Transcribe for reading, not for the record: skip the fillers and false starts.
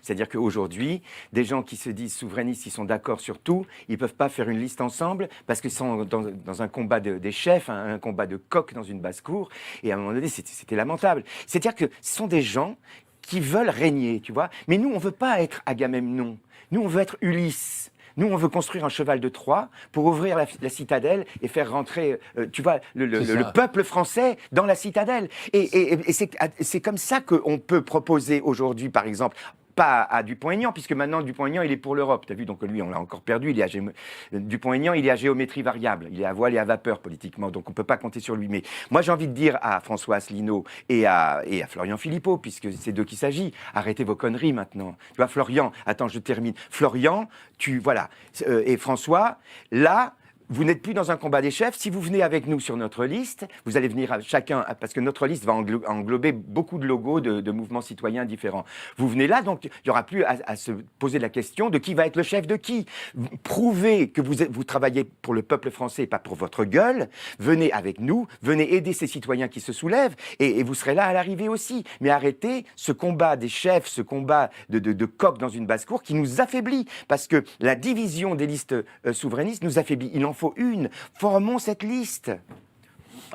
C'est-à-dire qu'aujourd'hui, des gens qui se disent souverainistes, ils sont d'accord sur tout, ils ne peuvent pas faire une liste ensemble parce qu'ils sont dans un combat des chefs, un combat de coq dans une basse-cour. Et à un moment donné, c'était lamentable. C'est-à-dire que ce sont des gens qui veulent régner, tu vois. Mais nous, on ne veut pas être Agamemnon. Nous, on veut être Ulysse. Nous, on veut construire un cheval de Troie pour ouvrir la citadelle et faire rentrer, tu vois, le peuple français dans la citadelle. Et c'est comme ça qu'on peut proposer aujourd'hui, par exemple, pas à Dupont-Aignan, puisque maintenant Dupont-Aignan, il est pour l'Europe. Tu as vu, donc lui, on l'a encore perdu. Dupont-Aignan, il est à géométrie variable. Il est à voile et à vapeur politiquement, donc on ne peut pas compter sur lui. Mais moi, j'ai envie de dire à François Asselineau et à Florian Philippot, puisque c'est d'eux qu'il s'agit, arrêtez vos conneries maintenant. Tu vois, Florian, attends, je termine. Florian, voilà. Et François, là, vous n'êtes plus dans un combat des chefs. Si vous venez avec nous sur notre liste, vous allez venir chacun, parce que notre liste va englober beaucoup de logos de mouvements citoyens différents. Vous venez là, donc il n'y aura plus à se poser la question de qui va être le chef de qui. Prouvez que vous travaillez pour le peuple français et pas pour votre gueule. Venez avec nous, venez aider ces citoyens qui se soulèvent et vous serez là à l'arrivée aussi. Mais arrêtez ce combat des chefs, ce combat de coq dans une basse-cour qui nous affaiblit. Parce que la division des listes souverainistes nous affaiblit. Il en faut une. Formons cette liste.